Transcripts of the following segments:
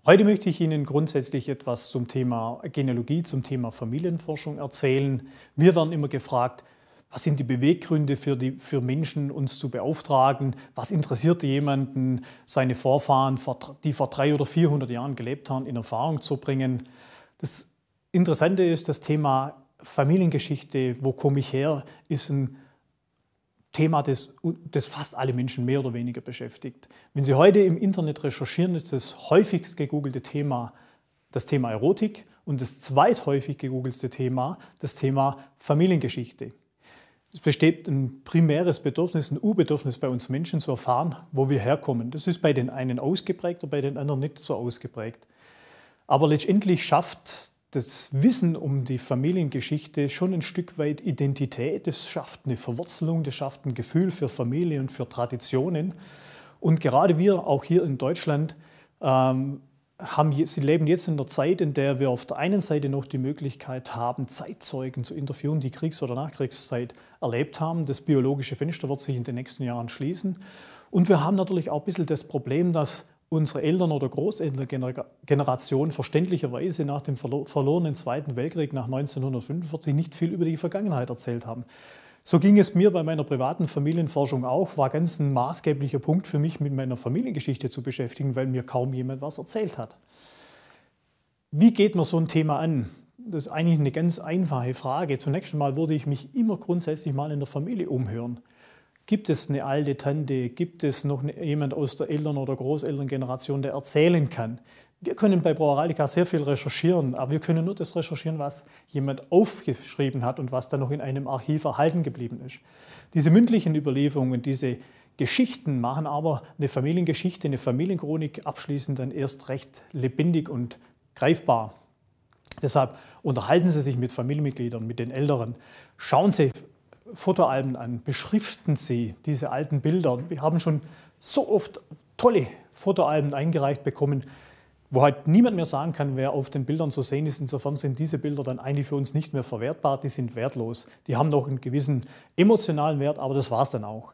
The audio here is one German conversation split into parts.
Heute möchte ich Ihnen grundsätzlich etwas zum Thema Genealogie, zum Thema Familienforschung erzählen. Wir werden immer gefragt, was sind die Beweggründe für Menschen, uns zu beauftragen? Was interessiert jemanden, seine Vorfahren, die vor 300 oder 400 Jahren gelebt haben, in Erfahrung zu bringen? Das Interessante ist, das Thema Familiengeschichte, wo komme ich her, ist ein Thema, das fast alle Menschen mehr oder weniger beschäftigt. Wenn Sie heute im Internet recherchieren, ist das häufigst gegoogelte Thema das Thema Erotik und das zweithäufig gegoogelte Thema das Thema Familiengeschichte. Es besteht ein primäres Bedürfnis, ein Urbedürfnis bei uns Menschen zu erfahren, wo wir herkommen. Das ist bei den einen ausgeprägt und bei den anderen nicht so ausgeprägt. Aber letztendlich schafft das Wissen um die Familiengeschichte schon ein Stück weit Identität, es schafft eine Verwurzelung, das schafft ein Gefühl für Familie und für Traditionen. Und gerade wir, auch hier in Deutschland, leben jetzt in der Zeit, in der wir auf der einen Seite noch die Möglichkeit haben, Zeitzeugen zu interviewen, die Kriegs- oder Nachkriegszeit erlebt haben. Das biologische Fenster wird sich in den nächsten Jahren schließen. Und wir haben natürlich auch ein bisschen das Problem, dass unsere Eltern- oder Großelterngeneration verständlicherweise nach dem verlorenen Zweiten Weltkrieg nach 1945 nicht viel über die Vergangenheit erzählt haben. So ging es mir bei meiner privaten Familienforschung auch, war ganz ein maßgeblicher Punkt für mich, mit meiner Familiengeschichte zu beschäftigen, weil mir kaum jemand was erzählt hat. Wie geht man so ein Thema an? Das ist eigentlich eine ganz einfache Frage. Zunächst einmal würde ich mich immer grundsätzlich mal in der Familie umhören. Gibt es eine alte Tante, gibt es noch jemand aus der Eltern- oder Großelterngeneration, der erzählen kann? Wir können bei Proaralica sehr viel recherchieren, aber wir können nur das recherchieren, was jemand aufgeschrieben hat und was dann noch in einem Archiv erhalten geblieben ist. Diese mündlichen Überlieferungen, diese Geschichten machen aber eine Familiengeschichte, eine Familienchronik abschließend dann erst recht lebendig und greifbar. Deshalb unterhalten Sie sich mit Familienmitgliedern, mit den Älteren, schauen Sie Fotoalben an, beschriften Sie diese alten Bilder. Wir haben schon so oft tolle Fotoalben eingereicht bekommen, wo halt niemand mehr sagen kann, wer auf den Bildern zu sehen ist. Insofern sind diese Bilder dann eigentlich für uns nicht mehr verwertbar, die sind wertlos. Die haben noch einen gewissen emotionalen Wert, aber das war es dann auch.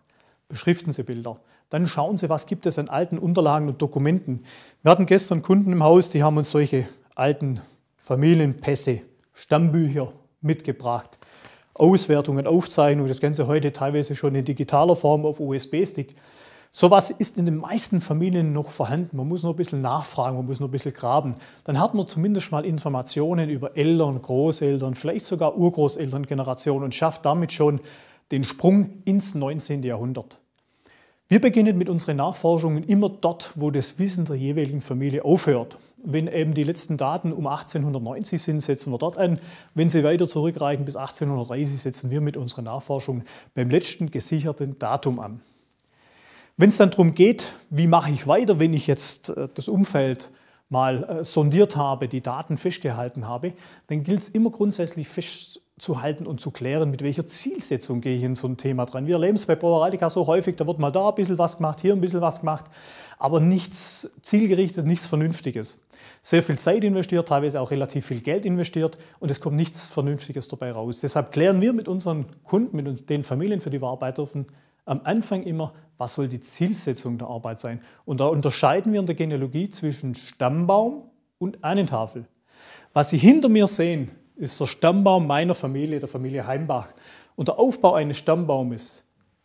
Beschriften Sie Bilder. Dann schauen Sie, was gibt es an alten Unterlagen und Dokumenten. Wir hatten gestern Kunden im Haus, die haben uns solche alten Familienpässe, Stammbücher mitgebracht. Auswertungen, Aufzeichnungen, das Ganze heute teilweise schon in digitaler Form auf USB-Stick. Sowas ist in den meisten Familien noch vorhanden. Man muss noch ein bisschen nachfragen, man muss noch ein bisschen graben. Dann hat man zumindest mal Informationen über Eltern, Großeltern, vielleicht sogar Urgroßelterngeneration und schafft damit schon den Sprung ins 19. Jahrhundert. Wir beginnen mit unseren Nachforschungen immer dort, wo das Wissen der jeweiligen Familie aufhört. Wenn eben die letzten Daten um 1890 sind, setzen wir dort an. Wenn sie weiter zurückreichen bis 1830, setzen wir mit unserer Nachforschung beim letzten gesicherten Datum an. Wenn es dann darum geht, wie mache ich weiter, wenn ich jetzt das Umfeld mal sondiert habe, die Daten festgehalten habe, dann gilt es immer grundsätzlich festzuhalten und zu klären, mit welcher Zielsetzung gehe ich in so ein Thema dran. Wir erleben es bei Proaralica so häufig, da wird mal da ein bisschen was gemacht, hier ein bisschen was gemacht, aber nichts zielgerichtet, nichts Vernünftiges. Sehr viel Zeit investiert, teilweise auch relativ viel Geld investiert und es kommt nichts Vernünftiges dabei raus. Deshalb klären wir mit unseren Kunden, mit den Familien, für die wir arbeiten dürfen, am Anfang immer, was soll die Zielsetzung der Arbeit sein. Und da unterscheiden wir in der Genealogie zwischen Stammbaum und Ahnentafel. Was Sie hinter mir sehen, ist der Stammbaum meiner Familie, der Familie Heimbach. Und der Aufbau eines Stammbaumes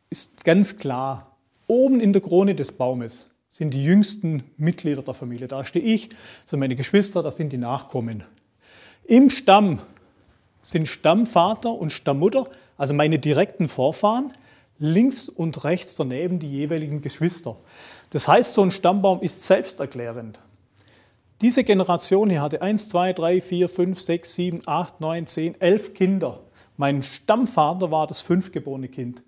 ist ganz klar. Oben in der Krone des Baumes sind die jüngsten Mitglieder der Familie. Da stehe ich, das sind meine Geschwister, das sind die Nachkommen. Im Stamm sind Stammvater und Stammmutter, also meine direkten Vorfahren. Links und rechts daneben die jeweiligen Geschwister. Das heißt, so ein Stammbaum ist selbsterklärend. Diese Generation hier hatte 1, 2, 3, 4, 5, 6, 7, 8, 9, 10, 11 Kinder. Mein Stammvater war das 5. geborene Kind.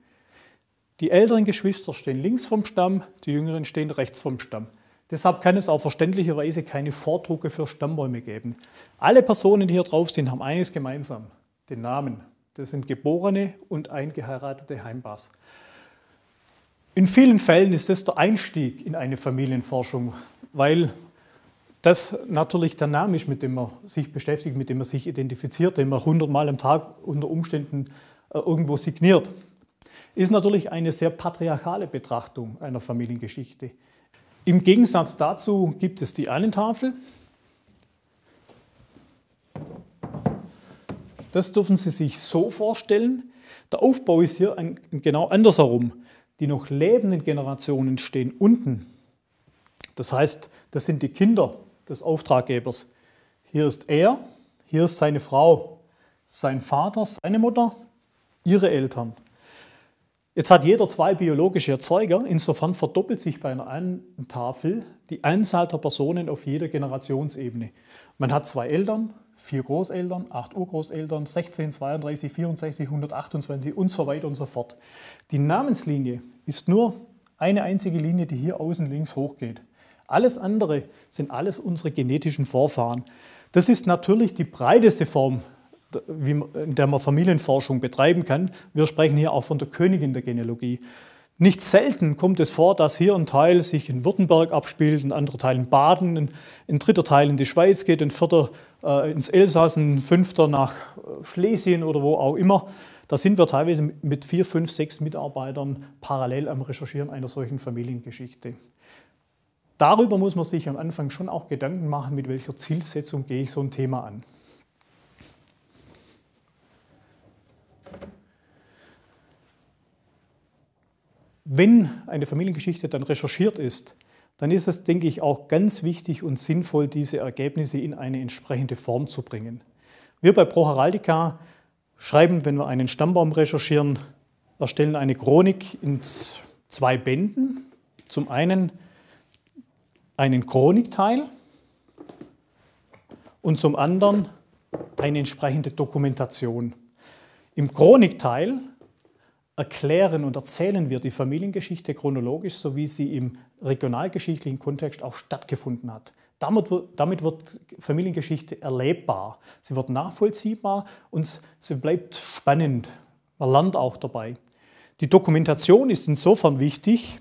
Die älteren Geschwister stehen links vom Stamm, die jüngeren stehen rechts vom Stamm. Deshalb kann es auch verständlicherweise keine Vordrucke für Stammbäume geben. Alle Personen, die hier drauf sind, haben eines gemeinsam, den Namen. Das sind geborene und eingeheiratete Heimbachs. In vielen Fällen ist das der Einstieg in eine Familienforschung, weil das natürlich der Name ist, mit dem man sich beschäftigt, mit dem man sich identifiziert, den man 100 Mal am Tag unter Umständen irgendwo signiert. Ist natürlich eine sehr patriarchale Betrachtung einer Familiengeschichte. Im Gegensatz dazu gibt es die Ahnentafel. Das dürfen Sie sich so vorstellen. Der Aufbau ist hier genau andersherum. Die noch lebenden Generationen stehen unten. Das heißt, das sind die Kinder des Auftraggebers. Hier ist er, hier ist seine Frau, sein Vater, seine Mutter, ihre Eltern. Jetzt hat jeder 2 biologische Erzeuger, insofern verdoppelt sich bei einer Ahnentafel die Anzahl der Personen auf jeder Generationsebene. Man hat 2 Eltern, 4 Großeltern, 8 Urgroßeltern, 16, 32, 64, 128 und so weiter und so fort. Die Namenslinie ist nur eine einzige Linie, die hier außen links hochgeht. Alles andere sind alles unsere genetischen Vorfahren. Das ist natürlich die breiteste Form, in der man Familienforschung betreiben kann. Wir sprechen hier auch von der Königin der Genealogie. Nicht selten kommt es vor, dass hier ein Teil sich in Württemberg abspielt, ein anderer Teil in Baden, ein dritter Teil in die Schweiz geht, ein vierter ins Elsass, ein fünfter nach Schlesien oder wo auch immer. Da sind wir teilweise mit 4, 5, 6 Mitarbeitern parallel am Recherchieren einer solchen Familiengeschichte. Darüber muss man sich am Anfang schon auch Gedanken machen, mit welcher Zielsetzung gehe ich so ein Thema an. Wenn eine Familiengeschichte dann recherchiert ist, dann ist es, denke ich, auch ganz wichtig und sinnvoll, diese Ergebnisse in eine entsprechende Form zu bringen. Wir bei ProHeraldica schreiben, wenn wir einen Stammbaum recherchieren, erstellen eine Chronik in 2 Bänden. Zum einen einen Chronikteil und zum anderen eine entsprechende Dokumentation. Im Chronikteil erklären und erzählen wir die Familiengeschichte chronologisch, so wie sie im regionalgeschichtlichen Kontext auch stattgefunden hat. Damit wird Familiengeschichte erlebbar, sie wird nachvollziehbar und sie bleibt spannend. Man lernt auch dabei. Die Dokumentation ist insofern wichtig,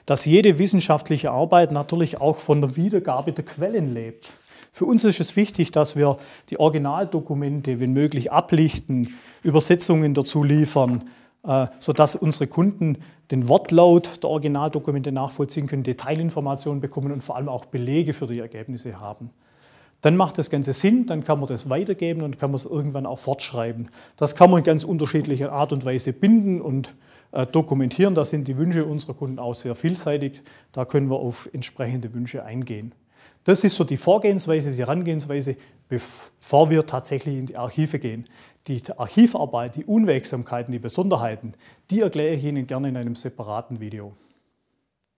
dass jede wissenschaftliche Arbeit natürlich auch von der Wiedergabe der Quellen lebt. Für uns ist es wichtig, dass wir die Originaldokumente, wenn möglich, ablichten, Übersetzungen dazu liefern, sodass unsere Kunden den Wortlaut der Originaldokumente nachvollziehen können, Detailinformationen bekommen und vor allem auch Belege für die Ergebnisse haben. Dann macht das Ganze Sinn, dann kann man das weitergeben und kann man es irgendwann auch fortschreiben. Das kann man in ganz unterschiedlicher Art und Weise binden und dokumentieren. Da sind die Wünsche unserer Kunden auch sehr vielseitig. Da können wir auf entsprechende Wünsche eingehen. Das ist so die Vorgehensweise, die Herangehensweise, bevor wir tatsächlich in die Archive gehen. Die Archivarbeit, die Unwägsamkeiten, die Besonderheiten, die erkläre ich Ihnen gerne in einem separaten Video.